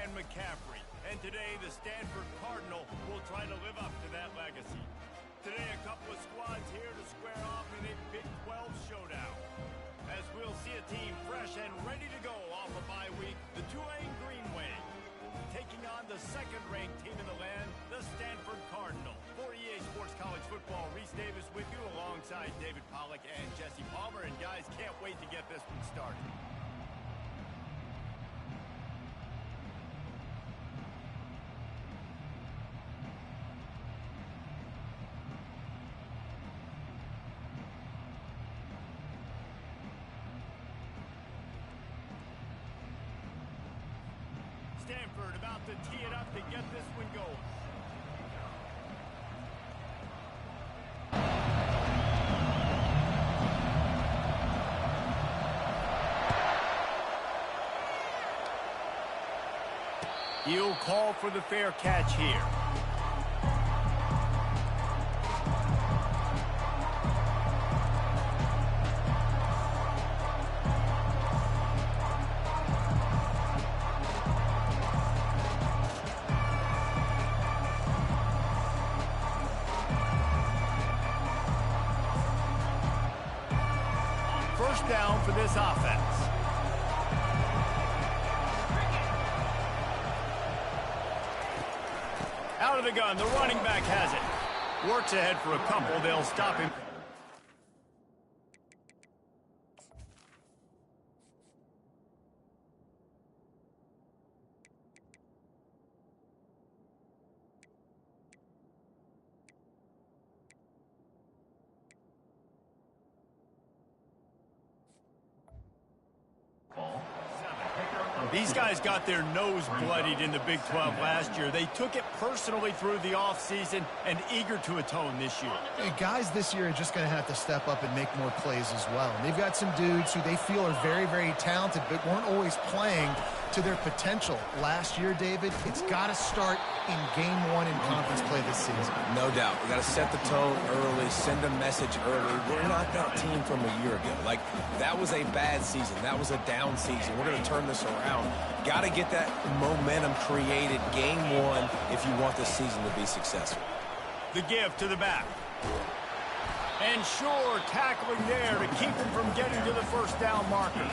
and McCaffrey. And today, the Stanford Cardinal will try to live up to that legacy. Today, a couple of squads here to square off in a Big 12 showdown. As we'll see a team fresh and ready to go off a bye week, the Tulane Green Wave, taking on the second-ranked team in the land, the Stanford Cardinal. For EA Sports College Football, Reese Davis with you alongside David Pollack and Jesse Palmer. And guys, can't wait to get this one started. Stanford about to tee it up to get this one going. He'll call for the fair catch here. First down for this offense. Out of the gun, the running back has it. Works ahead for a couple, they'll stop him. These guys got their nose bloodied in the Big 12 last year. They took it personally through the offseason and eager to atone this year. Hey, guys this year are just going to have to step up and make more plays as well. And they've got some dudes who they feel are very, very talented but weren't always playing to their potential. Last year, David, it's got to start in game one in conference play this season. No doubt. We got to set the tone early, send a message early. We're not that team from a year ago. Like, that was a bad season. That was a down season. We're going to turn this around. Got to get that momentum created game one if you want this season to be successful. The give to the back. And sure, tackling there to keep him from getting to the first down marker.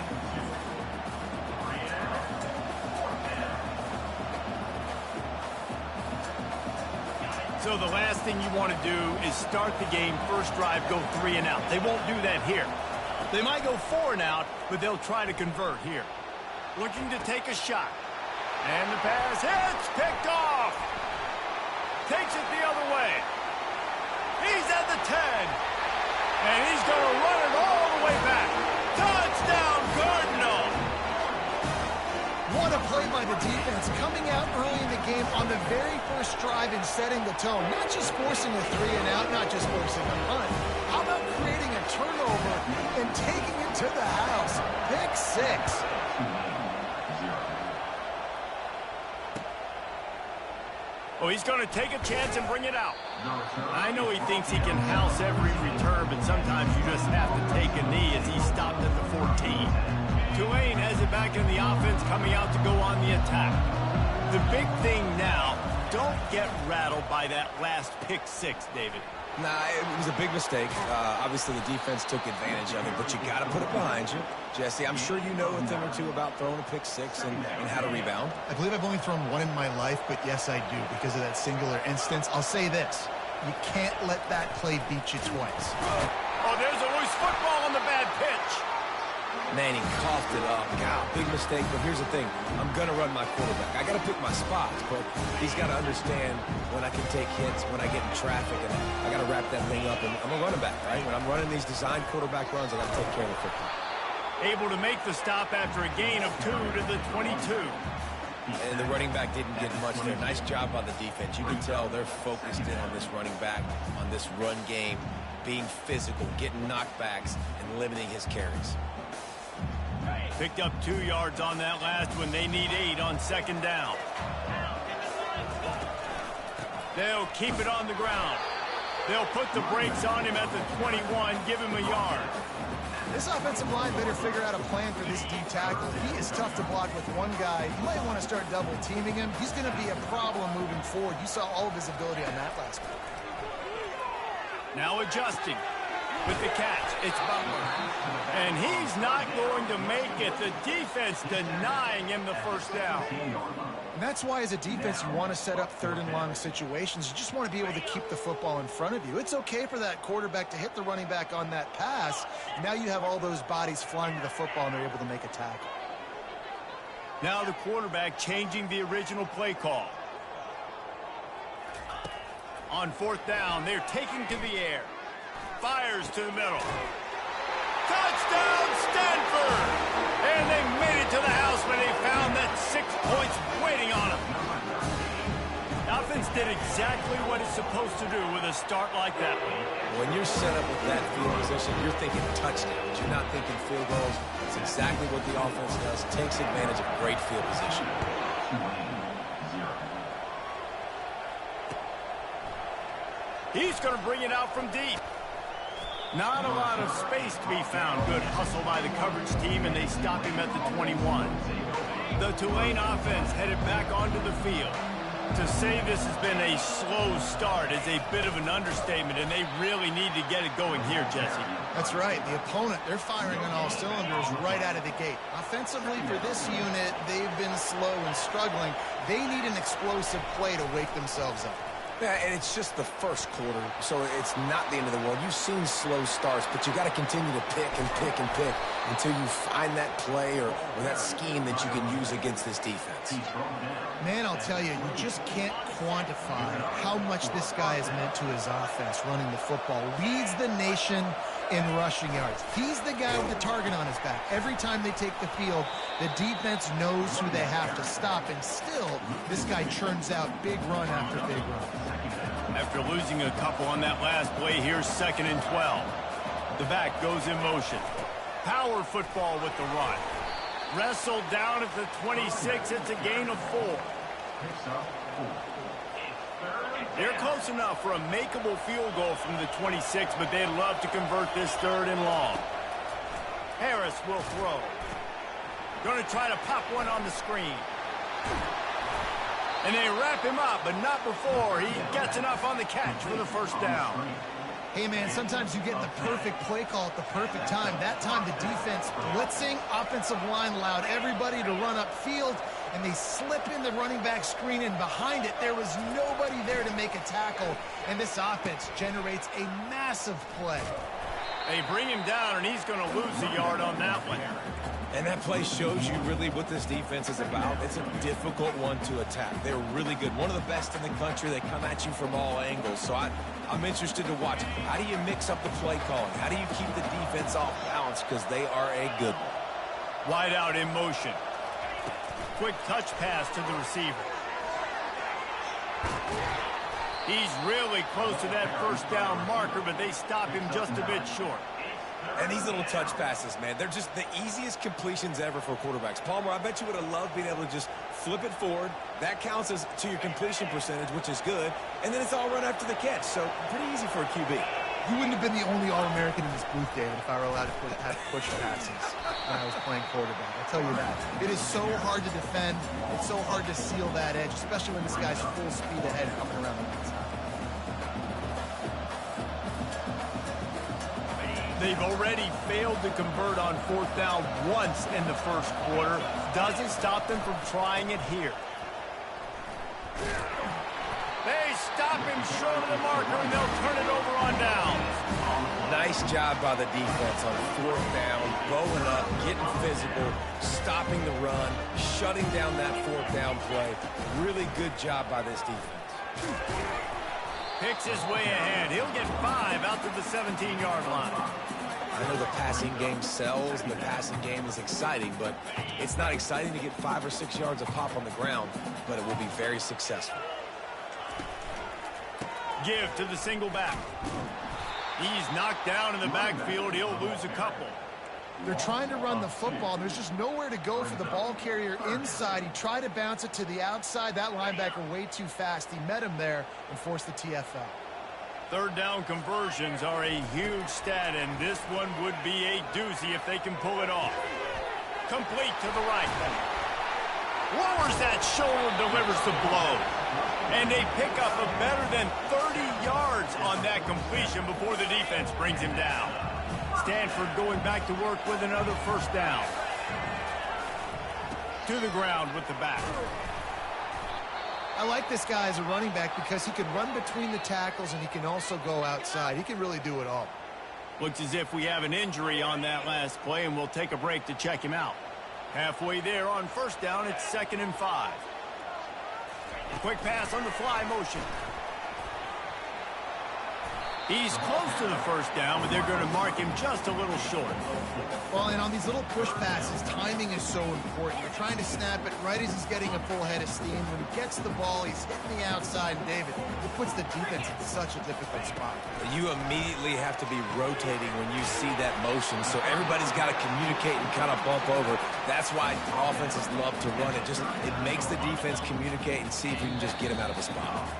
So the last thing you want to do is start the game, first drive, go 3 and out. They won't do that here. They might go 4 and out, but they'll try to convert here. Looking to take a shot. And the pass hits, picked off. Takes it the other way. He's at the 10. And he's going to run it all the way back. Touchdown, Cardinal! What a play by the defense, coming out early in the game on the very first drive and setting the tone. Not just forcing a 3 and out, not just forcing a punt. How about creating a turnover and taking it to the house? Pick 6. Oh, he's going to take a chance and bring it out. I know he thinks he can house every return, but sometimes you just have to take a knee as he stopped at the 14. Tulane has it back in the offense, coming out to go on the attack. The big thing now, don't get rattled by that last pick 6, David. Nah, it was a big mistake. Obviously, the defense took advantage of it, but you got to put it behind you. Jesse, I'm sure you know a thing or two about throwing a pick 6 and how to rebound. I believe I've only thrown 1 in my life, but yes, I do, because of that singular instance. I'll say this. You can't let that play beat you twice. Oh, there's a loose football on the bad pitch. Man, he coughed it up. God, big mistake, but here's the thing. I'm going to run my quarterback. I got to pick my spots, but he's got to understand when I can take hits, when I get in traffic, and I got to wrap that thing up. And I'm a running back, right? When I'm running these designed quarterback runs, I got to take care of the football. Able to make the stop after a gain of 2 to the 22. And the running back didn't get much there. Nice job by the defense. You can tell they're focused in on this running back, on this run game, being physical, getting knockbacks, and limiting his carries. Picked up 2 yards on that last one. They need 8 on second down. They'll keep it on the ground. They'll put the brakes on him at the 21, give him a yard. This offensive line better figure out a plan for this D tackle. He is tough to block with one guy. You might want to start double teaming him. He's going to be a problem moving forward. You saw all of his ability on that last play. Now adjusting with the catch. It's Butler. And he's not going to make it. The defense denying him the first down. And that's why, as a defense, you want to set up third and long situations. You just want to be able to keep the football in front of you. It's okay for that quarterback to hit the running back on that pass. Now you have all those bodies flying to the football, and they're able to make a tackle. Now the quarterback changing the original play call. On fourth down, they're taking to the air. Fires to the middle. Touchdown, Stanford! And they made it to the house when they found that 6 points waiting on them. The offense did exactly what it's supposed to do with a start like that. When you're set up with that field position, you're thinking touchdowns. You're not thinking field goals. It's exactly what the offense does. Takes advantage of great field position. He's going to bring it out from deep. Not a lot of space to be found. Good hustle by the coverage team, and they stop him at the 21. The Tulane offense headed back onto the field. To say this has been a slow start is a bit of an understatement, and they really need to get it going here, Jesse. That's right. The opponent, they're firing on all cylinders right out of the gate. Offensively, for this unit, they've been slow and struggling. They need an explosive play to wake themselves up. Yeah, and it's just the first quarter, so it's not the end of the world. You've seen slow starts, but you got to continue to pick and pick and pick until you find that play or that scheme that you can use against this defense. Man, I'll tell you, you just can't quantify how much this guy has meant to his offense running the football. Leads the nation in rushing yards. He's the guy with the target on his back. Every time they take the field, the defense knows who they have to stop, and still, this guy churns out big run after big run. After losing a couple on that last play, here's 2nd and 12. The back goes in motion. Power football with the run. Wrestled down at the 26. It's a gain of 4. They're close enough for a makeable field goal from the 26, but they'd love to convert this 3rd and long. Harris will throw. Going to try to pop one on the screen. And they wrap him up, but not before he gets enough on the catch for the first down. Hey, man, sometimes you get the perfect play call at the perfect time. That time the defense blitzing, offensive line allowed everybody to run upfield, and they slip in the running back screen, and behind it there was nobody there to make a tackle, and this offense generates a massive play. They bring him down, and he's going to lose a yard on that one. And that play shows you really what this defense is about. It's a difficult one to attack. They're really good. One of the best in the country. They come at you from all angles. So I'm interested to watch. How do you mix up the play calling? How do you keep the defense off balance? Because they are a good one. Wide out in motion. Quick touch pass to the receiver. He's really close to that first down marker, but they stop him just a bit short. And these little touch passes, man, they're just the easiest completions ever for quarterbacks. Palmer, I bet you would have loved being able to just flip it forward. That counts as to your completion percentage, which is good. And then it's all run after the catch. So pretty easy for a QB. You wouldn't have been the only All-American in this booth, David, if I were allowed to have push passes when I was playing quarterback. I'll tell you that. It is so hard to defend. It's so hard to seal that edge, especially when this guy's full speed ahead coming around the outside. They've already failed to convert on 4th down once in the first quarter. Doesn't stop them from trying it here. They stop him short of the marker, and they'll turn it over on downs. Nice job by the defense on 4th down, bowing up, getting physical, stopping the run, shutting down that 4th down play. Really good job by this defense. Picks his way ahead. He'll get 5 out to the 17-yard line. I know the passing game sells and the passing game is exciting, but it's not exciting to get 5 or 6 yards of pop on the ground, but it will be very successful. Give to the single back. He's knocked down in the backfield. He'll lose a couple. They're trying to run the football, and there's just nowhere to go for the ball carrier inside. He tried to bounce it to the outside. That linebacker way too fast. He met him there and forced the TFL. Third down conversions are a huge stat, and this one would be a doozy if they can pull it off. Complete to the right. Lowers that shoulder, delivers the blow. And they pick up a better than 30 yards on that completion before the defense brings him down. Stanford going back to work with another first down. To the ground with the back. I like this guy as a running back because he can run between the tackles and he can also go outside. He can really do it all. Looks as if we have an injury on that last play, and we'll take a break to check him out. Halfway there on first down, it's 2nd and 5. A quick pass on the fly motion. He's close to the first down, but they're going to mark him just a little short. Well, and on these little push passes, timing is so important. You're trying to snap it right as he's getting a full head of steam. When he gets the ball, he's hitting the outside, and David, it puts the defense in such a difficult spot. You immediately have to be rotating when you see that motion, so everybody's got to communicate and kind of bump over. That's why offenses love to run it. It makes the defense communicate and see if we can just get him out of a spot.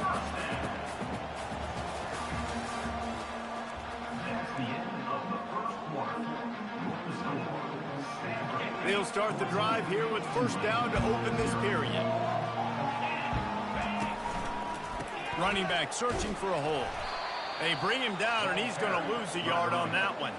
They'll start the drive here with first down to open this period. Running back searching for a hole. They bring him down, and he's going to lose a yard on that one.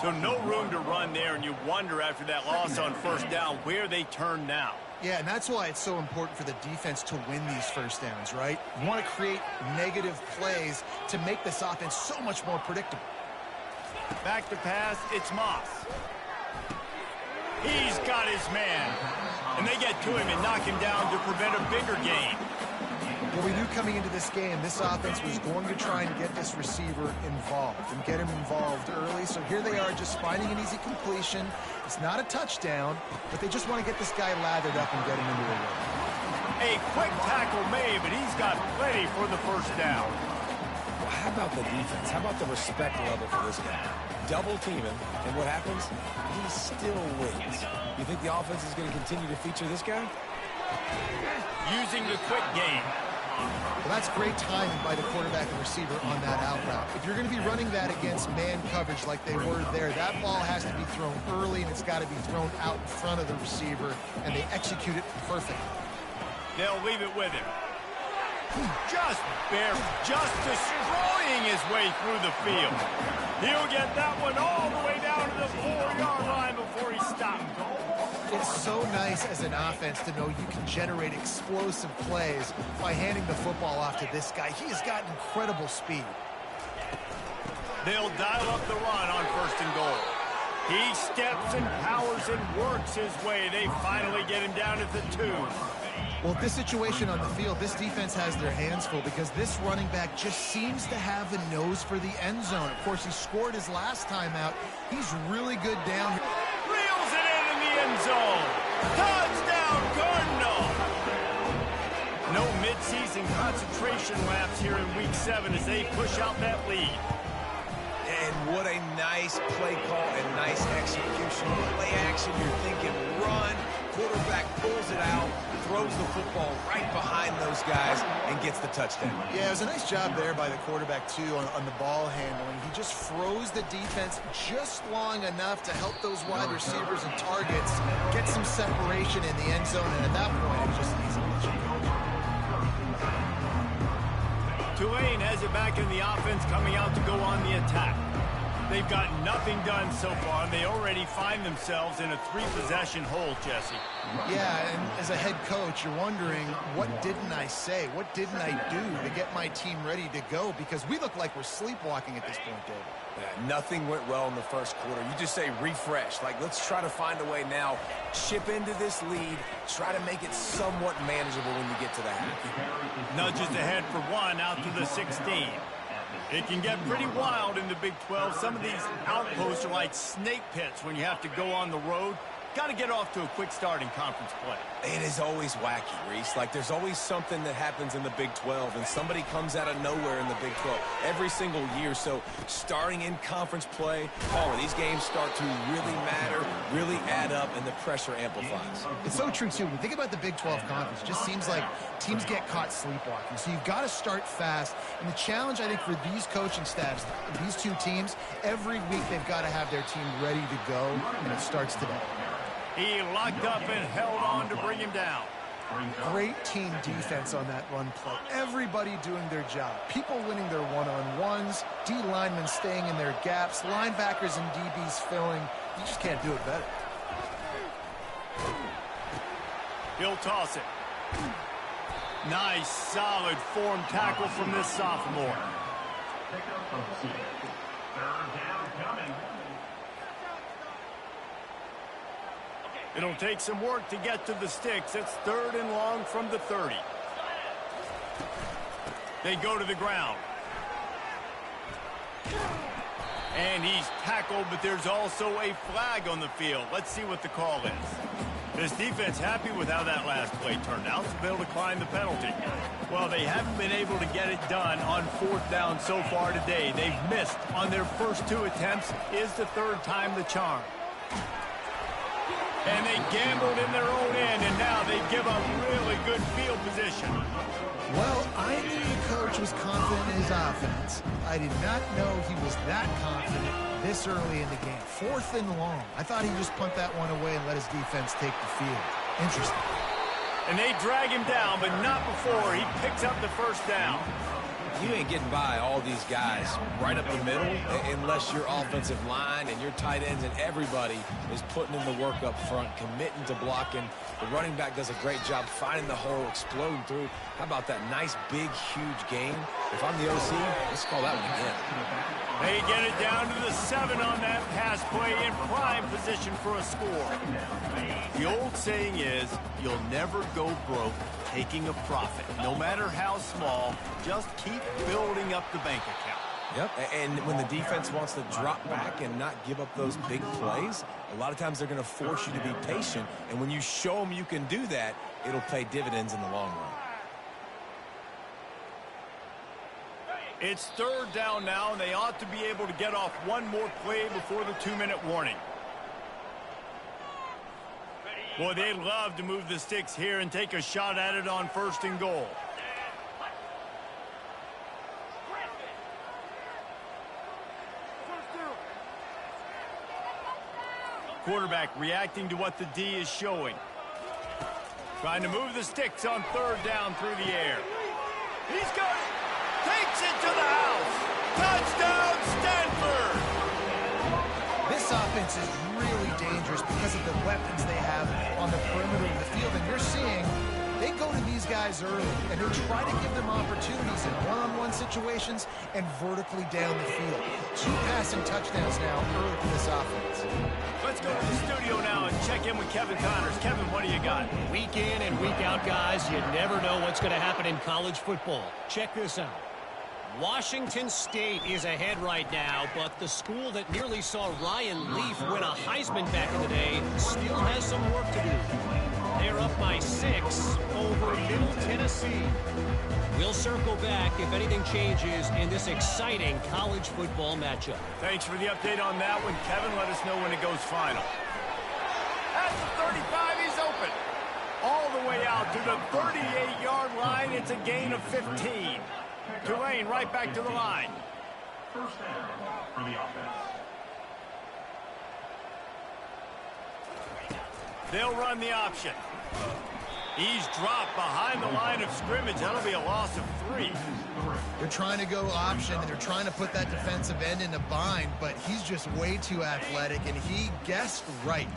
So no room to run there, and you wonder after that loss on first down where they turn now. Yeah, and that's why it's so important for the defense to win these first downs, right? You want to create negative plays to make this offense so much more predictable. Back to pass, it's Moss. He's got his man. And they get to him and knock him down to prevent a bigger gain. Well, we knew coming into this game, this offense was going to try and get this receiver involved and get him involved early. So here they are just finding an easy completion. It's not a touchdown, but they just want to get this guy lathered up and get him into a rhythm. A quick tackle made, but he's got plenty for the first down. Well, how about the defense? How about the respect level for this guy? Double team him, and what happens? He still wins. You think the offense is going to continue to feature this guy? Using the quick game. Well, that's great timing by the quarterback and receiver on that out route. If you're going to be running that against man coverage like they were there, that ball has to be thrown early, and it's got to be thrown out in front of the receiver, and they execute it perfectly. They'll leave it with him. Just destroying his way through the field. He'll get that one all the way down to the 4-yard line before he stops. It's so nice as an offense to know you can generate explosive plays by handing the football off to this guy. He has got incredible speed. They'll dial up the run on first and goal. He steps and powers and works his way. They finally get him down at the 2. Well, this situation on the field, this defense has their hands full because this running back just seems to have a nose for the end zone. Of course, he scored his last time out. He's really good down here. Reels it in the end zone. Touchdown, Cardinal. No midseason concentration laps here in Week 7 as they push out that lead. And what a nice play call and nice execution. Play action, you're thinking run. Quarterback pulls it out, throws the football right behind those guys, and gets the touchdown. Yeah, it was a nice job there by the quarterback, too, on the ball handling. He just froze the defense just long enough to help those wide receivers and targets get some separation in the end zone, and at that point, it was just an easy catch. Tulane has it back in the offense, coming out to go on the attack. They've got nothing done so far, and they already find themselves in a 3-possession hole, Jesse. Yeah, and as a head coach, you're wondering, what didn't I say? What didn't I do to get my team ready to go? Because we look like we're sleepwalking at this point, David. Yeah, nothing went well in the first quarter. You just say refresh. Like, let's try to find a way now. Chip into this lead. Try to make it somewhat manageable when you get to the half. Nudges ahead for 1 out to the 16. It can get pretty wild in the Big 12. Some of these outposts are like snake pits when you have to go on the road. got to get off to a quick start in conference play. It is always wacky, Reese. Like, there's always something that happens in the Big 12, and somebody comes out of nowhere in the Big 12 every single year. So starting in conference play, these games start to really matter, really add up, and the pressure amplifies. It's so true, too. When you think about the Big 12 conference, it just seems like teams get caught sleepwalking. So you've got to start fast. And the challenge, I think, for these coaching staffs, these two teams, every week they've got to have their team ready to go, and it starts today. He locked up and held on to bring him down. Great team defense on that run play. Everybody doing their job. People winning their one-on-ones, D linemen staying in their gaps, linebackers and DBs filling. You just can't do it better. He'll toss it. Nice, solid form tackle from this sophomore. It'll take some work to get to the sticks. It's 3rd and long from the 30. They go to the ground. And he's tackled, but there's also a flag on the field. Let's see what the call is. This defense happy with how that last play turned out, so they'll decline the penalty. Well, they haven't been able to get it done on 4th down so far today. They've missed on their first 2 attempts. Is the 3rd time the charm? And they gambled in their own end, and now they give up really good field position. Well, I knew the coach was confident in his offense. I did not know he was that confident this early in the game. 4th and long. I thought he'd just punt that one away and let his defense take the field. Interesting. And they drag him down, but not before he picks up the 1st down. You ain't getting by all these guys right up the middle unless your offensive line and your tight ends and everybody is putting in the work up front, committing to blocking. The running back does a great job finding the hole, exploding through. How about that nice, big, huge gain? If I'm the OC, let's call that one again. They get it down to the 7 on that pass play in prime position for a score. The old saying is, you'll never go broke taking a profit. No matter how small, just keep building up the bank account. Yep, and when the defense wants to drop back and not give up those big plays, a lot of times they're going to force you to be patient, and when you show them you can do that, it'll pay dividends in the long run. It's 3rd down now, and they ought to be able to get off one more play before the 2-minute warning. Boy, they'd love to move the sticks here and take a shot at it on 1st and goal. Quarterback reacting to what the D is showing. Trying to move the sticks on 3rd down through the air. He's got it. Takes it to the house. Touchdown, Stanford. This offense is really dangerous because of the weapons they have on the perimeter of the field. And you're seeing they go to these guys early, and they try to give them opportunities in one-on-one situations and vertically down the field. 2 passing touchdowns now early for this offense. Let's go to the studio now and check in with Kevin Connors. Kevin, what do you got? Week in and week out, guys, you never know what's going to happen in college football. Check this out. Washington State is ahead right now, but the school that nearly saw Ryan Leaf win a Heisman back in the day still has some work to do. They're up by 6 over Middle Tennessee. We'll circle back if anything changes in this exciting college football matchup. Thanks for the update on that one, Kevin. Let us know when it goes final. At the 35, he's open. All the way out to the 38-yard line. It's a gain of 15. Tulane right back to the line. 1st down for the offense. They'll run the option. He's dropped behind the line of scrimmage. That'll be a loss of 3. They're trying to go option, and they're trying to put that defensive end in a bind, but he's just way too athletic, and he guessed right.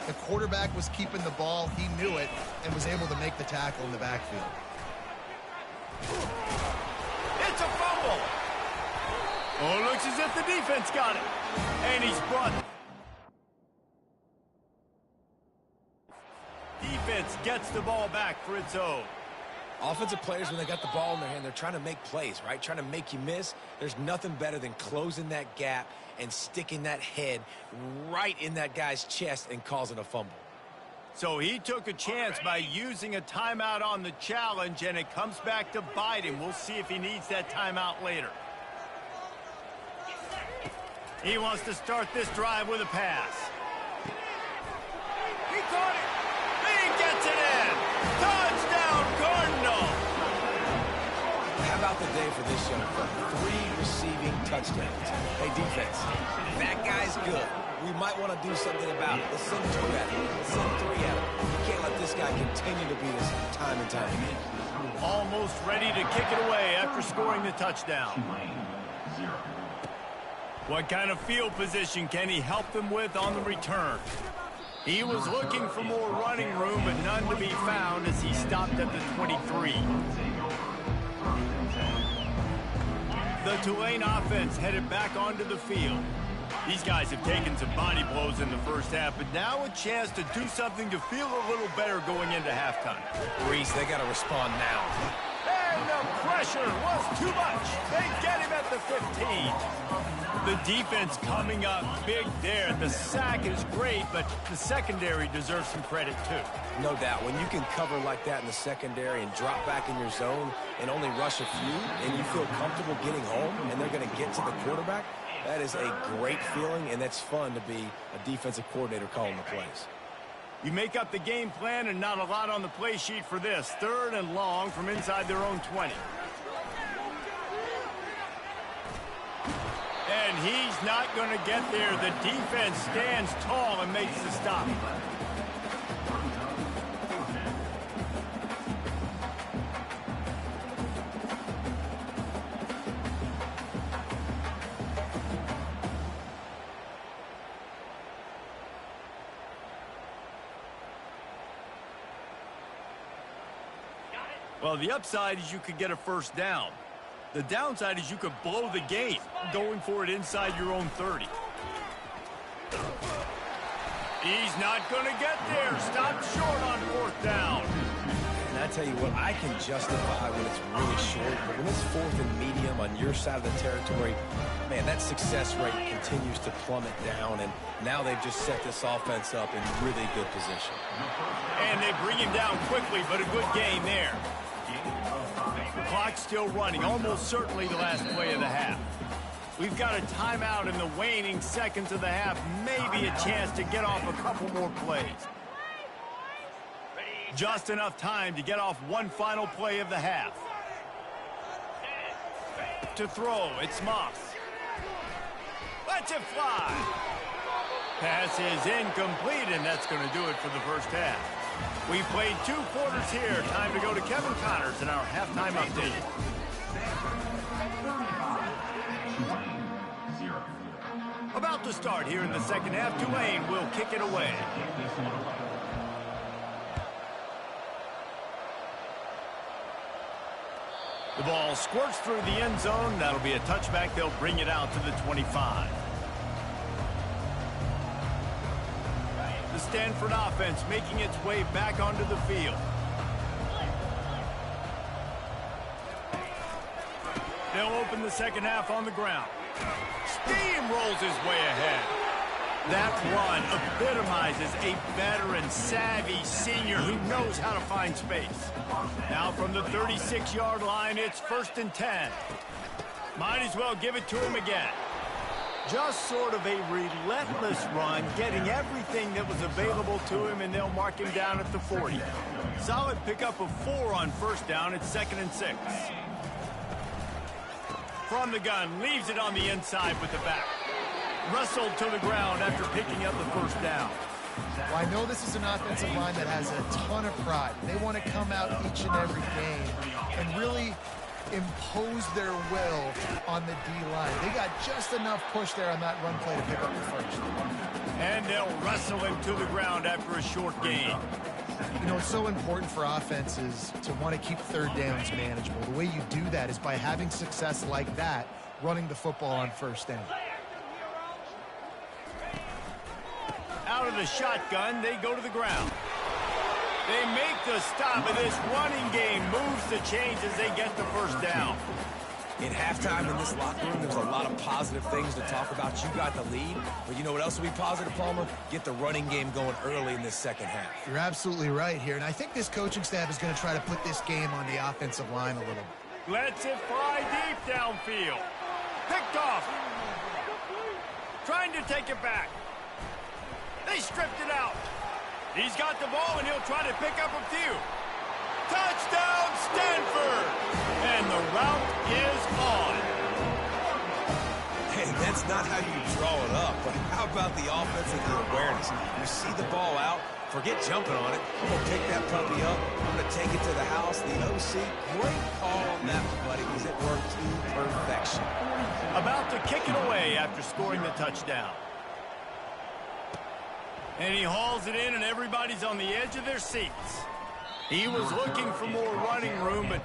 The quarterback was keeping the ball. He knew it and was able to make the tackle in the backfield. It's a fumble. Oh, it looks as if the defense got it. And he's brought. Defense gets the ball back for its own. Offensive players, when they got the ball in their hand, they're trying to make plays, right? Trying to make you miss. There's nothing better than closing that gap and sticking that head right in that guy's chest and causing a fumble. So he took a chance by using a timeout on the challenge, and it comes back to bite him. We'll see if he needs that timeout later. He wants to start this drive with a pass. He caught it. He gets it in. Touchdown, Cardinal. How about the day for this young fella? 3 receiving touchdowns. Hey, defense, that guy's good. We might want to do something about it. Let's send 2 at him. Let's send 3 at him. You can't let this guy continue to beat us time and time again. Almost ready to kick it away after scoring the touchdown. What kind of field position can he help them with on the return? He was looking for more running room, but none to be found as he stopped at the 23. The Tulane offense headed back onto the field. These guys have taken some body blows in the first half, but now a chance to do something to feel a little better going into halftime. Reese, they got to respond now. And the pressure was too much. They get him at the 15. The defense coming up big there. The sack is great, but the secondary deserves some credit too. No doubt. When you can cover like that in the secondary and drop back in your zone and only rush a few, and you feel comfortable getting home and they're going to get to the quarterback, that is a great feeling, and that's fun to be a defensive coordinator calling the plays. You make up the game plan and not a lot on the play sheet for this. 3rd and long from inside their own 20. And he's not going to get there. The defense stands tall and makes the stop. Well, the upside is you could get a first down. The downside is you could blow the game going for it inside your own 30. He's not going to get there. Stopped short on 4th down. And I tell you what, I can justify when it's really short, but when it's 4th and medium on your side of the territory, man, that success rate continues to plummet down, and now they've just set this offense up in really good position. And they bring him down quickly, but a good game there. The clock's still running, almost certainly the last play of the half. We've got a timeout in the waning seconds of the half, maybe a chance to get off a couple more plays. Just enough time to get off one final play of the half. To throw, it's Moss. Lets it fly. Pass is incomplete, and that's going to do it for the first half. We've played 2 quarters here. Time to go to Kevin Connors in our halftime update. About to start here in the second half. Tulane will kick it away. The ball squirts through the end zone. That'll be a touchback. They'll bring it out to the 25. The Stanford offense making its way back onto the field. They'll open the second half on the ground. Steamrolls his way ahead. That run epitomizes a veteran, savvy senior who knows how to find space. Now from the 36-yard line, it's 1st and 10. Might as well give it to him again. Just sort of a relentless run, getting everything that was available to him, and they'll mark him down at the 40. Solid pickup of 4 on 1st down. It's 2nd and 6. From the gun, leaves it on the inside with the back. Wrestled to the ground after picking up the 1st down. Well, I know this is an offensive line that has a ton of pride. They want to come out each and every game and really impose their will on the D-line. They got just enough push there on that run play to pick up the 1st. And they'll wrestle him to the ground after a short gain. You know, it's so important for offenses to want to keep 3rd downs manageable. The way you do that is by having success like that, running the football on 1st down. Out of the shotgun, they go to the ground. They make the stop, and this running game moves the chains as they get the 1st down. In halftime in this locker room, there's a lot of positive things to talk about. You got the lead, but you know what else will be positive, Palmer? Get the running game going early in this second half. You're absolutely right here, and I think this coaching staff is going to try to put this game on the offensive line a little bit. Lets it fly deep downfield. Picked off. Trying to take it back. They stripped it out. He's got the ball, and he'll try to pick up a few. Touchdown, Stanford! And the route is on. Hey, that's not how you draw it up, but how about the offensive awareness? You see the ball out, forget jumping on it. I'm going to pick that puppy up. I'm going to take it to the house. The OC, great call on that, buddy, because it worked to perfection. About to kick it away after scoring the touchdown. And he hauls it in, and everybody's on the edge of their seats. He was looking for more running room, but...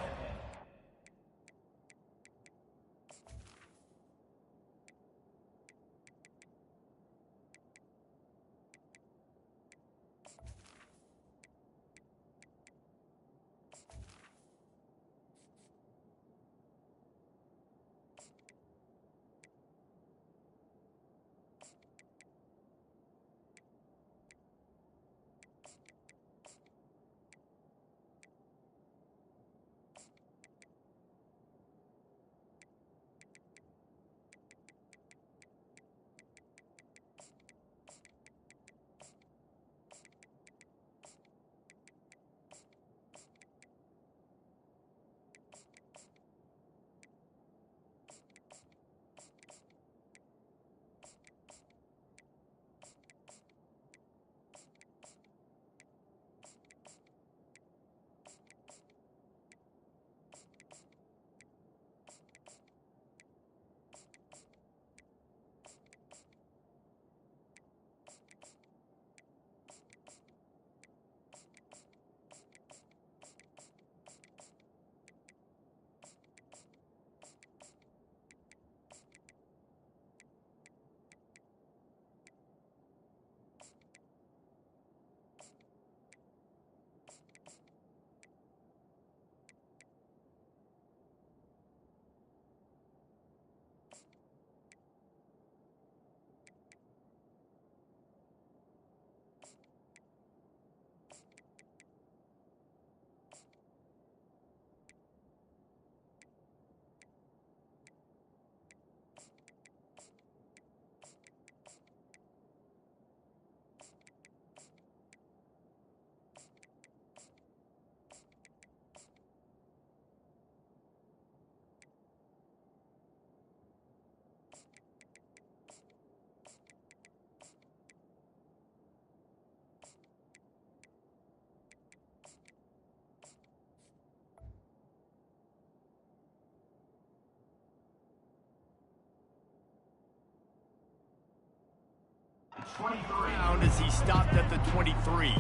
Down as he stopped at the 23.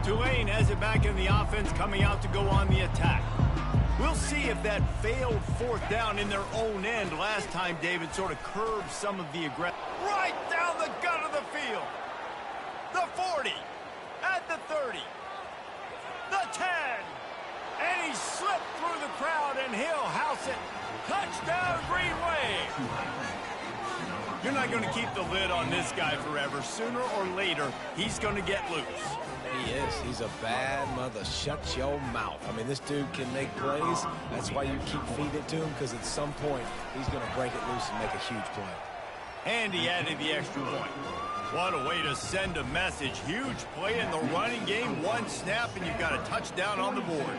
Tulane has it back in the offense, coming out to go on the attack. We'll see if that failed fourth down in their own end last time, David, sort of curbed some of the aggression. Right down the gut of the field. The 40, at the 30, the 10, and he slipped through the crowd, and he'll house it. Touchdown, Green Wave! You're not going to keep the lid on this guy forever. Sooner or later, he's going to get loose. He is. He's a bad mother. Shut your mouth. I mean, this dude can make plays. That's why you keep feeding it to him, because at some point, he's going to break it loose and make a huge play. And he added the extra point. What a way to send a message. Huge play in the running game. One snap, and you've got a touchdown on the board.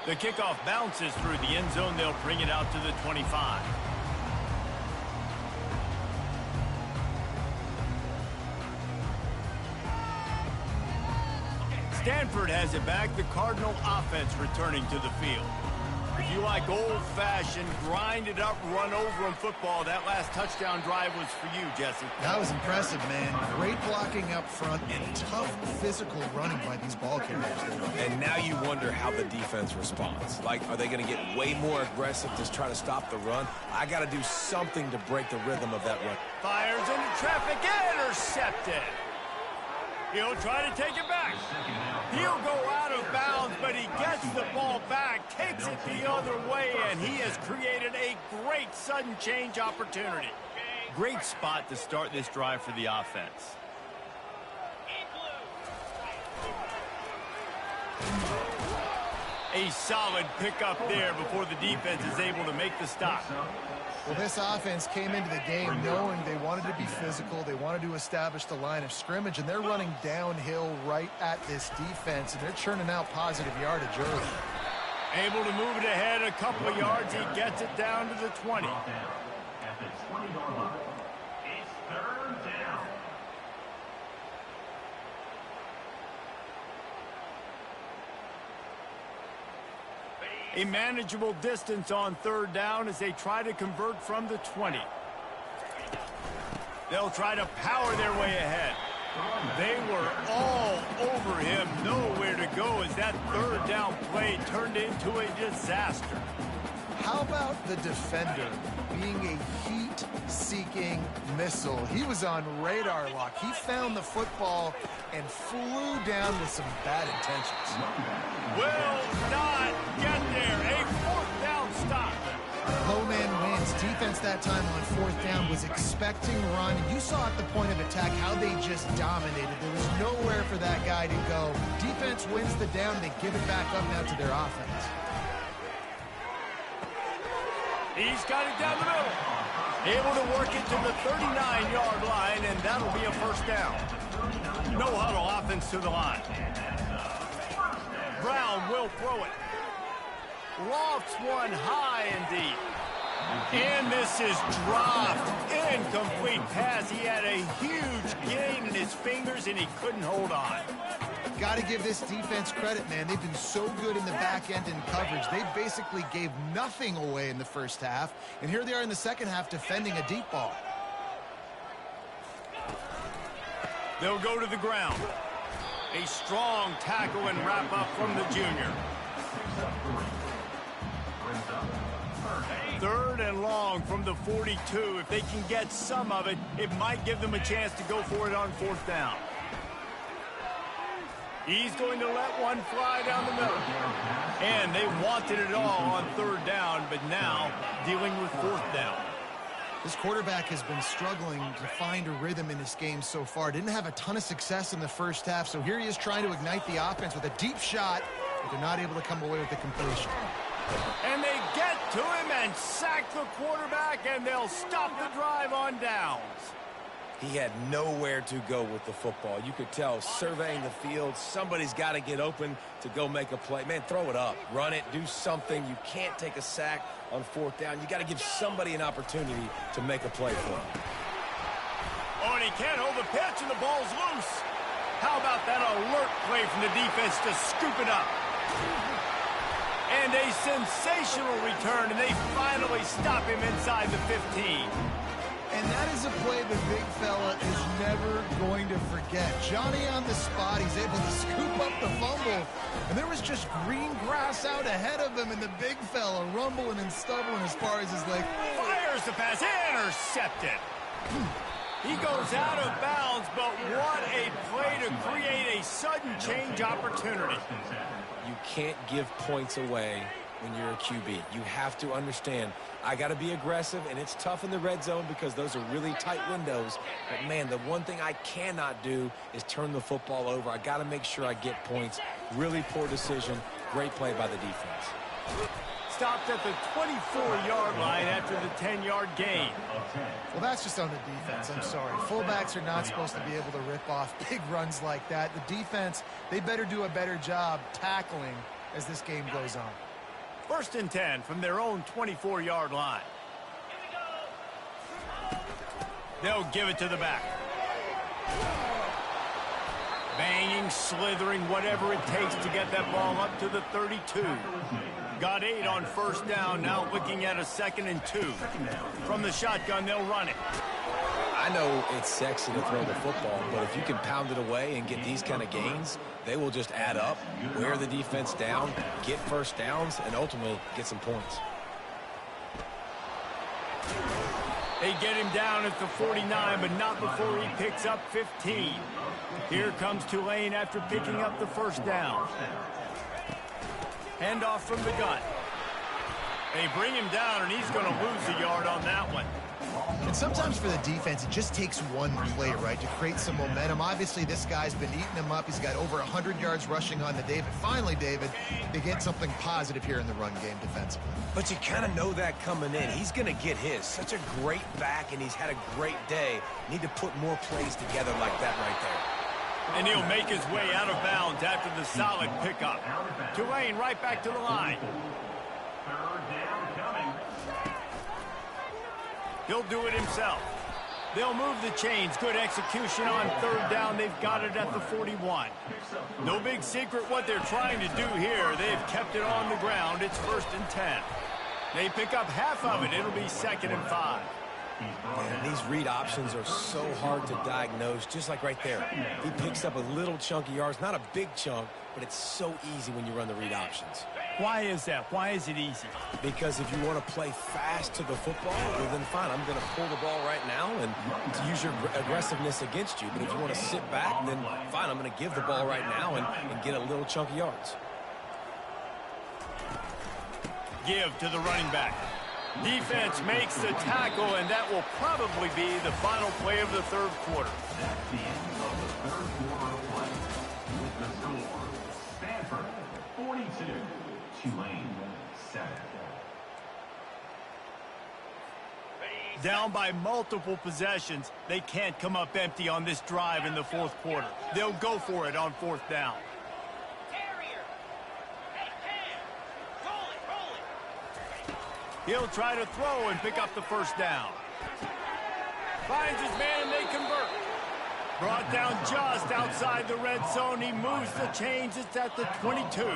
The kickoff bounces through the end zone. They'll bring it out to the 25. Stanford has it back. The Cardinal offense returning to the field. If you like old-fashioned, grind-it-up, run-over-'em football, that last touchdown drive was for you, Jesse. That was impressive, man. Great blocking up front and tough physical running by these ball carriers. And now you wonder how the defense responds. Like, are they going to get way more aggressive to try to stop the run? I got to do something to break the rhythm of that run. Fires into traffic, intercepted. He'll try to take it back. He'll go out of bounds, but he gets the ball back, takes it the other way, and he has created a great sudden change opportunity. Great spot to start this drive for the offense. A solid pickup there before the defense is able to make the stop. Well, this offense came into the game knowing they wanted to be physical, they wanted to establish the line of scrimmage, and they're running downhill right at this defense, and they're churning out positive yardage early. Able to move it ahead a couple of yards. He gets it down to the 20. At the 20-yard line. It's third down. A manageable distance on third down as they try to convert from the 20. They'll try to power their way ahead. They were all over him, nowhere to go as that third down play turned into a disaster. How about the defender being a heat-seeking missile? He was on radar lock. He found the football and flew down with some bad intentions. Will not get there. A fourth down stop. Low man wins. Defense that time on fourth down was expecting run. You saw at the point of attack how they just dominated. There was nowhere for that guy to go. Defense wins the down. They give it back up now to their offense. He's got it down the middle. Able to work it to the 39-yard line, and that'll be a first down. No huddle offense to the line. Brown will throw it. Lofts one high and deep. And this is dropped. Incomplete pass. He had a huge gain in his fingers, and he couldn't hold on. Got to give this defense credit, man. They've been so good in the back end in coverage. They basically gave nothing away in the first half, and here they are in the second half defending a deep ball. They'll go to the ground. A strong tackle and wrap up from the junior. Third and long from the 42. If they can get some of it, it might give them a chance to go for it on fourth down. He's going to let one fly down the middle. And they wanted it all on third down, but now dealing with fourth down. This quarterback has been struggling to find a rhythm in this game so far. Didn't have a ton of success in the first half, so here he is trying to ignite the offense with a deep shot, but they're not able to come away with the completion. And they get to him and sack the quarterback, and they'll stop the drive on downs. He had nowhere to go with the football. You could tell surveying the field, somebody's got to get open to go make a play. Man, throw it up, run it, do something. You can't take a sack on fourth down. You got to give somebody an opportunity to make a play for him. Oh, and he can't hold the pitch, and the ball's loose. How about that alert play from the defense to scoop it up? And a sensational return, and they finally stop him inside the 15. And that is a play the big fella is never going to forget. Johnny on the spot, he's able to scoop up the fumble, and there was just green grass out ahead of him, and the big fella rumbling and stumbling as far as his leg. Fires the pass, intercepted. He goes out of bounds, but what a play to create a sudden change opportunity. You can't give points away when you're a QB. You have to understand, I got to be aggressive, and it's tough in the red zone because those are really tight windows. But, man, the one thing I cannot do is turn the football over. I got to make sure I get points. Really poor decision. Great play by the defense. Stopped at the 24-yard line after the 10-yard gain. Well, that's just on the defense. I'm sorry. Fullbacks are not supposed to be able to rip off big runs like that. The defense, they better do a better job tackling as this game goes on. First and 10 from their own 24-yard line. They'll give it to the back. Banging, slithering, whatever it takes to get that ball up to the 32. Got 8 on first down, now looking at a 2nd and 2. From the shotgun, they'll run it. I know it's sexy to throw the football, but if you can pound it away and get these kind of gains, they will just add up, wear the defense down, get first downs, and ultimately get some points. They get him down at the 49, but not before he picks up 15. Here comes Tulane after picking up the first down. Handoff from the gun. They bring him down, and he's going to lose a yard on that one. And sometimes for the defense, it just takes one play, right, to create some momentum. Obviously, this guy's been eating him up. He's got over 100 yards rushing on the day. But finally, David, they get something positive here in the run game defensively. But you kind of know that coming in. He's going to get his. Such a great back, and he's had a great day. Need to put more plays together like that right there. And he'll make his way out of bounds after the solid pickup. Tulane right back to the line. Third down coming. He'll do it himself. They'll move the chains. Good execution on third down. They've got it at the 41. No big secret what they're trying to do here. They've kept it on the ground. It's 1st and 10. They pick up half of it. It'll be 2nd and 5. Man, these read options are so hard to diagnose, just like right there. He picks up a little chunk of yards, not a big chunk, but it's so easy when you run the read options. Why is that? Why is it easy? Because if you want to play fast to the football, well, then fine, I'm going to pull the ball right now and to use your aggressiveness against you. But if you want to sit back, then fine, I'm going to give the ball right now and get a little chunk of yards. Give to the running back. Defense makes the tackle, and that will probably be the final play of the third quarter. That's the end of the third quarter of play. With the score, Stanford 42, Tulane 7. Down by multiple possessions, they can't come up empty on this drive in the fourth quarter. They'll go for it on 4th down. He'll try to throw and pick up the first down. Finds his man and they convert. Brought down just outside the red zone. He moves the chains. It's at the 22.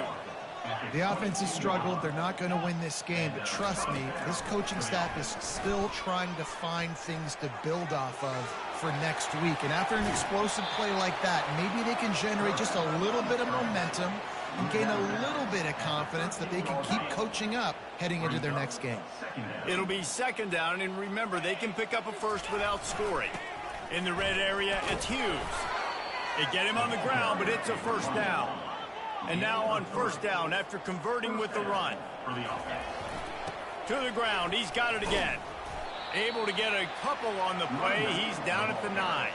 The offense has struggled. They're not going to win this game. But trust me, this coaching staff is still trying to find things to build off of for next week. And after an explosive play like that, maybe they can generate just a little bit of momentum and gain a little bit of confidence that they can keep coaching up heading into their next game. It'll be 2nd down, and remember, they can pick up a first without scoring. In the red area, it's Hughes. They get him on the ground, but it's a 1st down. And now on 1st down after converting with the run. To the ground, he's got it again. Able to get a couple on the play. He's down at the 9.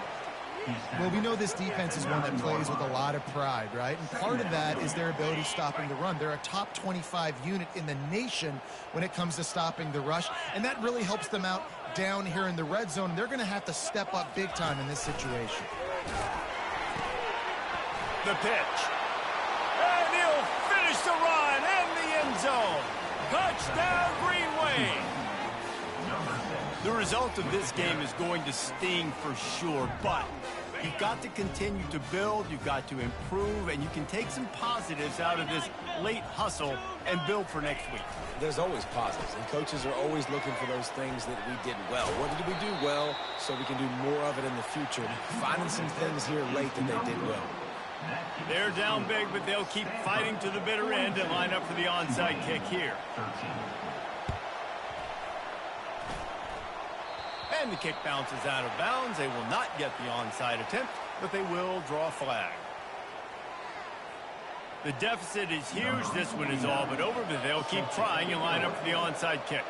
Well, we know this defense is one that plays with a lot of pride, right? And part of that is their ability stopping the run. They're a top 25 unit in the nation when it comes to stopping the rush, and that really helps them out down here in the red zone. They're going to have to step up big time in this situation. The pitch. And he'll finish the run and the end zone. Touchdown, Greenway. The result of this game is going to sting for sure, but you've got to continue to build, you've got to improve, and you can take some positives out of this late hustle and build for next week. There's always positives, and coaches are always looking for those things that we did well. What did we do well so we can do more of it in the future? Finding some things here late that they did well. They're down big, but they'll keep fighting to the bitter end and line up for the onside kick here. And the kick bounces out of bounds. They will not get the onside attempt, but they will draw a flag. The deficit is huge. This one is all but over, but they'll keep trying and line up for the onside kick.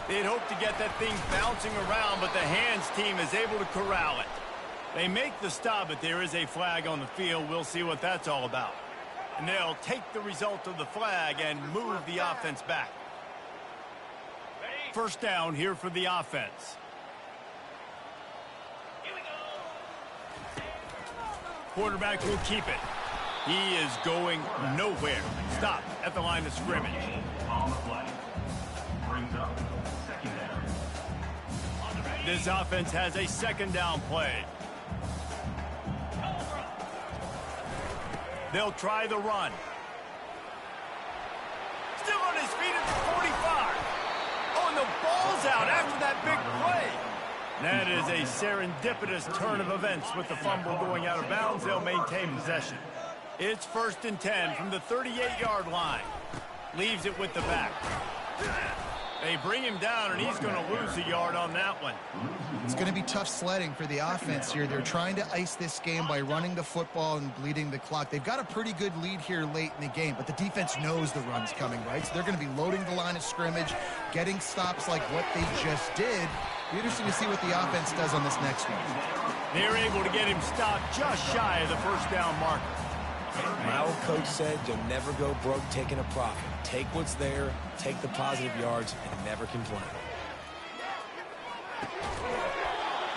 They'd hope to get that thing bouncing around, but the hands team is able to corral it. They make the stop, but there is a flag on the field. We'll see what that's all about. And they'll take the result of the flag and move the offense back. 1st down here for the offense. Quarterback will keep it. He is going nowhere. Stop at the line of scrimmage. On the play. Brings up 2nd down. This offense has a 2nd down play. They'll try the run. Still on his feet at the 45. Oh, and the ball's out after that big play. That is a serendipitous turn of events with the fumble going out of bounds. They'll maintain possession. It's 1st and 10 from the 38-yard line. Leaves it with the back. They bring him down, and he's going to lose a yard on that one. It's going to be tough sledding for the offense here. They're trying to ice this game by running the football and bleeding the clock. They've got a pretty good lead here late in the game, but the defense knows the run's coming, right? So they're going to be loading the line of scrimmage, getting stops like what they just did. Be interesting to see what the offense does on this next one. They're able to get him stopped just shy of the first down marker. My old coach said you'll never go broke taking a profit. Take what's there, take the positive yards, and never complain.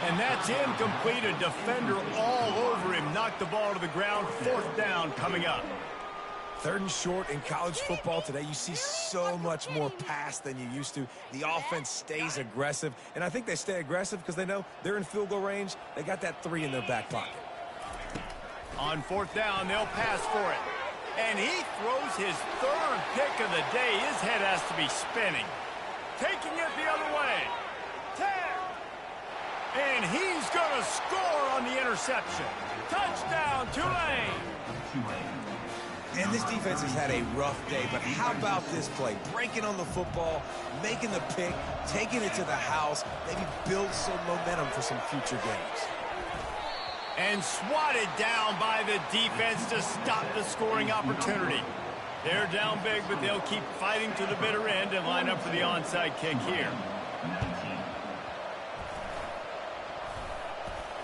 And that's incomplete. A defender all over him. Knocked the ball to the ground. Fourth down coming up. 3rd and short in college football today. You see so much more pass than you used to. The offense stays aggressive, and I think they stay aggressive because they know they're in field goal range. They got that 3 in their back pocket. On 4th down, they'll pass for it. And he throws his 3rd pick of the day. His head has to be spinning. Taking it the other way. 10. And he's going to score on the interception. Touchdown, Tulane. And this defense has had a rough day, but how about this play? Breaking on the football, making the pick, taking it to the house, maybe build some momentum for some future games. And swatted down by the defense to stop the scoring opportunity. They're down big, but they'll keep fighting to the bitter end and line up for the onside kick here.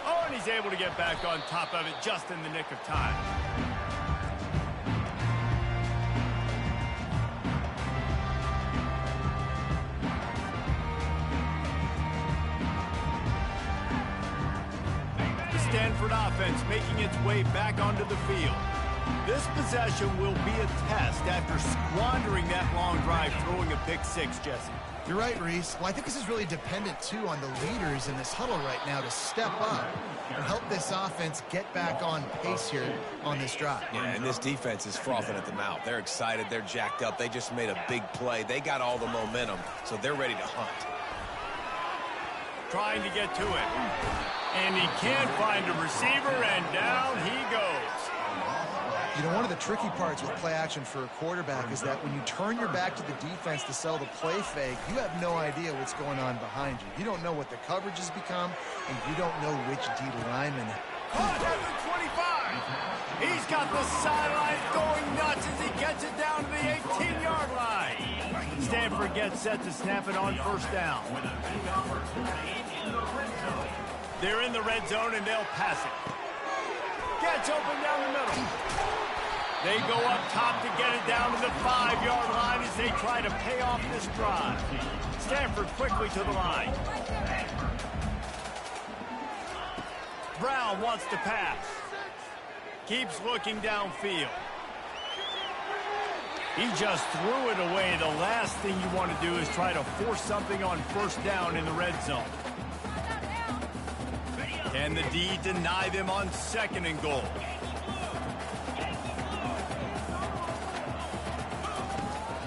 Oh, and he's able to get back on top of it just in the nick of time. Stanford offense making its way back onto the field. This possession will be a test after squandering that long drive, throwing a pick 6, Jesse. You're right, Reese. Well, I think this is really dependent, too, on the leaders in this huddle right now to step up and help this offense get back on pace here on this drive. Yeah, and this defense is frothing at the mouth. They're excited. They're jacked up. They just made a big play. They got all the momentum, so they're ready to hunt. Trying to get to it. And he can't find a receiver, and down he goes. You know, one of the tricky parts with play action for a quarterback is that when you turn your back to the defense to sell the play fake, you have no idea what's going on behind you. You don't know what the coverage has become, and you don't know which D lineman. Caught at the 25. He's got the sidelines going nuts as he gets it down to the 18-yard line. Stanford gets set to snap it on 1st down. They're in the red zone, and they'll pass it. Gets open down the middle. They go up top to get it down to the 5-yard line as they try to pay off this drive. Stanford quickly to the line. Brown wants to pass. Keeps looking downfield. He just threw it away. The last thing you want to do is try to force something on 1st down in the red zone. Can the D deny them on 2nd and goal?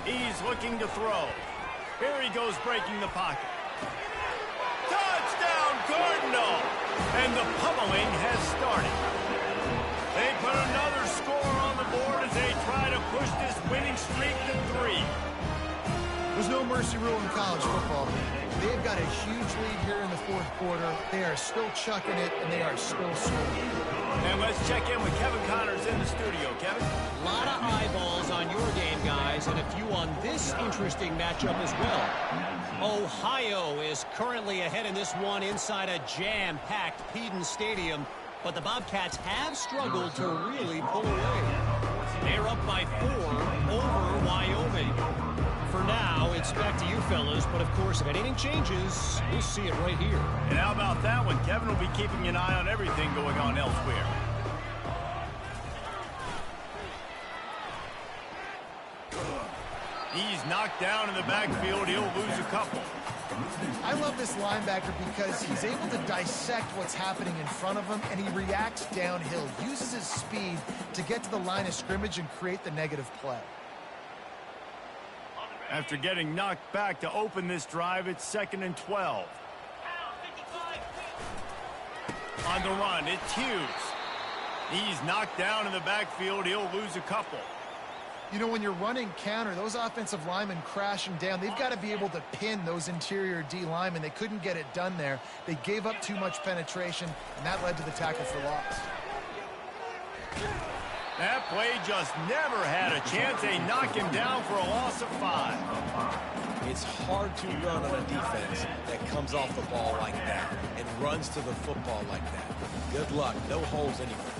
He's looking to throw. Here he goes breaking the pocket. Touchdown, Cardinal! And the pummeling has started. They put another score on the board as they try to push this winning streak to 3. There's no mercy rule in college football. They've got a huge lead here in the 4th quarter. They are still chucking it, and they are still scoring. And let's check in with Kevin Connors in the studio. Kevin? A lot of eyeballs on your game, guys, and a few on this interesting matchup as well. Ohio is currently ahead in this one inside a jam-packed Peden Stadium, but the Bobcats have struggled to really pull away. They're up by 4 over Wyoming. For now, it's back to you fellas, but of course, if anything changes, we'll see it right here. And how about that one? Kevin will be keeping an eye on everything going on elsewhere. He's knocked down in the backfield. He'll lose a couple. I love this linebacker because he's able to dissect what's happening in front of him, and he reacts downhill, uses his speed to get to the line of scrimmage and create the negative play. After getting knocked back to open this drive, it's 2nd and 12. On the run, it's Hughes. He's knocked down in the backfield. He'll lose a couple. You know, when you're running counter, those offensive linemen crashing down, they've got to be able to pin those interior D linemen. They couldn't get it done there. They gave up too much penetration, and that led to the tackle for loss. That play just never had a chance. They knock him down for a loss of 5. It's hard to run on a defense that comes off the ball like that and runs to the football like that. Good luck. No holes anywhere.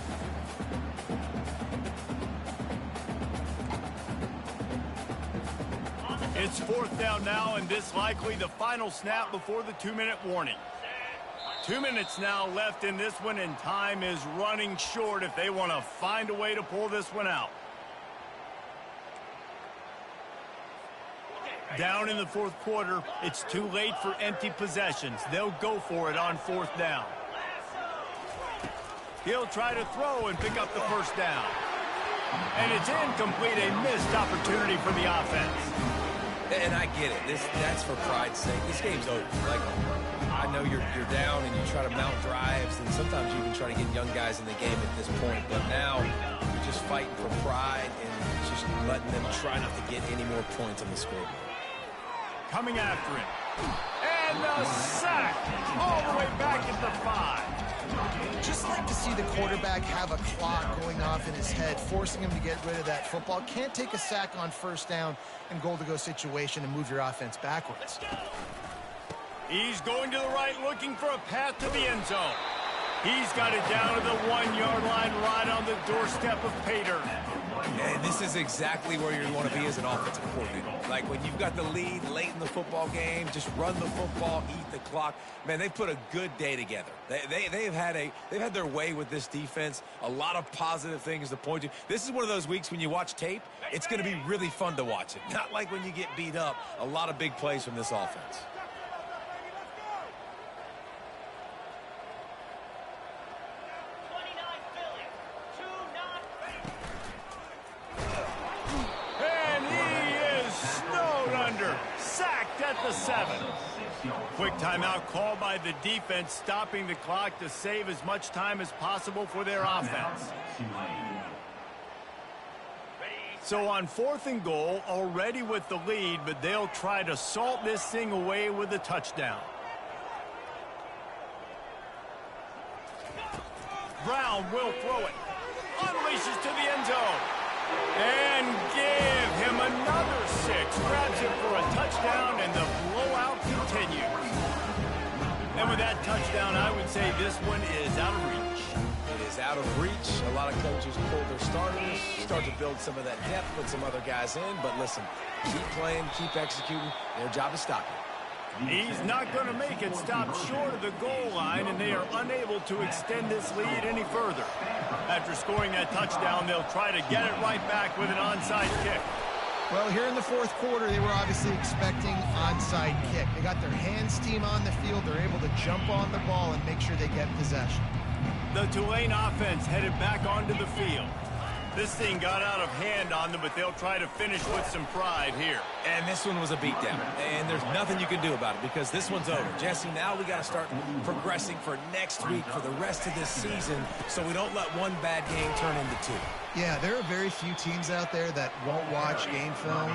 It's 4th down now, and this likely the final snap before the 2-minute warning. 2 minutes now left in this one, and time is running short if they want to find a way to pull this one out. Down in the 4th quarter, it's too late for empty possessions. They'll go for it on 4th down. He'll try to throw and pick up the 1st down. And it's incomplete, a missed opportunity for the offense. And I get it. That's for pride's sake. This game's over. Like, I know you're down and you try to mount drives, and sometimes you even try to get young guys in the game at this point. But now you're just fighting for pride and just letting them try not to get any more points on the scoreboard. Coming after him. And the sack all the way back at the 5. Just like to see the quarterback have a clock going off in his head, forcing him to get rid of that football. Can't take a sack on 1st down and goal-to-go situation and move your offense backwards. He's going to the right, looking for a path to the end zone. He's got it down to the 1-yard line, right on the doorstep of pay dirt. And this is exactly where you want to be as an offensive coordinator. Like when you've got the lead late in the football game, just run the football, eat the clock. Man, they put a good day together. They've had their way with this defense. A lot of positive things to point to. This is one of those weeks when you watch tape, it's going to be really fun to watch it. Not like when you get beat up. A lot of big plays from this offense. Sacked at the 7. Quick timeout called by the defense, stopping the clock to save as much time as possible for their offense. So on 4th and goal, already with the lead, but they'll try to salt this thing away with a touchdown. Brown will throw it. Unleashes to the end zone. And give him another 6. Grabs him for a touchdown, and the blowout continues. And with that touchdown, I would say this one is out of reach. It is out of reach. A lot of coaches pull their starters, start to build some of that depth, put some other guys in. But listen, keep playing, keep executing. Their job is stopping. He's not going to make it. Stop short of the goal line, and they are unable to extend this lead any further. After scoring that touchdown, they'll try to get it right back with an onside kick. Well, here in the 4th quarter, they were obviously expecting onside kick. They got their hands team on the field. They're able to jump on the ball and make sure they get possession. The Tulane offense headed back onto the field. This thing got out of hand on them, but they'll try to finish with some pride here. And this one was a beatdown. And there's nothing you can do about it because this one's over. Jesse, now we got to start progressing for next week, for the rest of this season, so we don't let one bad game turn into 2. Yeah, there are very few teams out there that won't watch game film,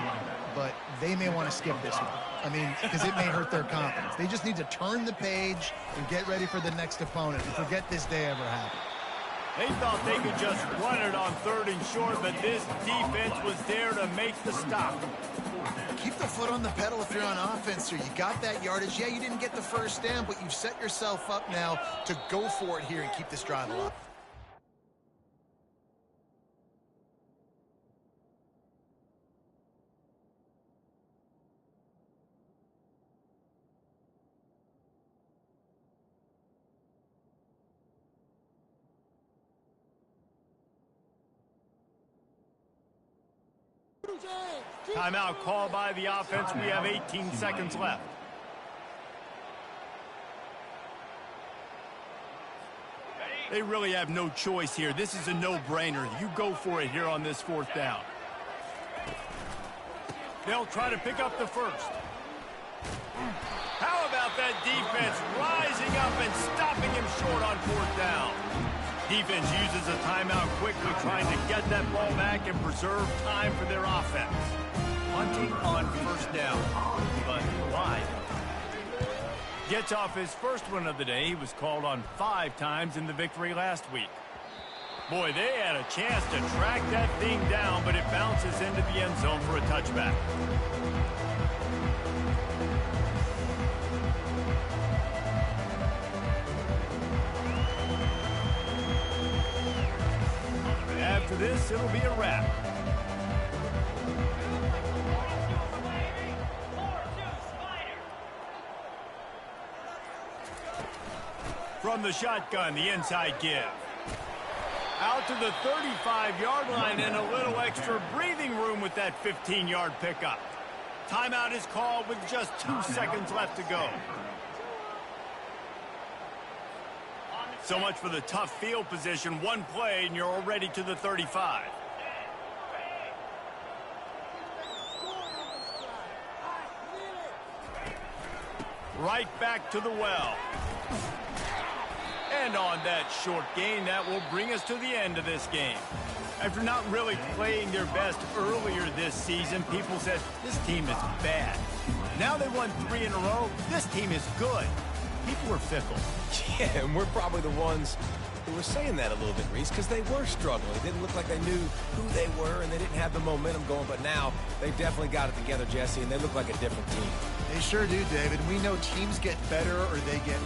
but they may want to skip this one. I mean, because it may hurt their confidence. They just need to turn the page and get ready for the next opponent and forget this day ever happened. They thought they could just run it on 3rd and short, but this defense was there to make the stop. Keep the foot on the pedal if you're on offense here. You got that yardage. Yeah, you didn't get the 1st down, but you've set yourself up now to go for it here and keep this drive alive. Timeout called by the offense. We have 18 seconds left. They really have no choice here. This is a no-brainer. You go for it here on this 4th down. They'll try to pick up the 1st. How about that defense rising up and stopping him short on 4th down? Defense uses a timeout quickly, trying to get that ball back and preserve time for their offense. Hunting on first down, but wide. Gets off his first one of the day. He was called on 5 times in the victory last week. Boy, they had a chance to track that thing down, but it bounces into the end zone for a touchback. After this, it'll be a wrap. From the shotgun, the inside give. Out to the 35-yard line and a little extra breathing room with that 15-yard pickup. Timeout is called with just 2 seconds left to go. So much for the tough field position. One play and you're already to the 35. Right back to the well. And on that short gain, that will bring us to the end of this game. After not really playing their best earlier this season, people said, this team is bad. Now they won 3 in a row. This team is good. People were fickle. Yeah, and we're probably the ones who were saying that a little bit, Reese, because they were struggling. It didn't look like they knew who they were, and they didn't have the momentum going. But now they've definitely got it together, Jesse, and they look like a different team. They sure do, David. We know teams get better or they get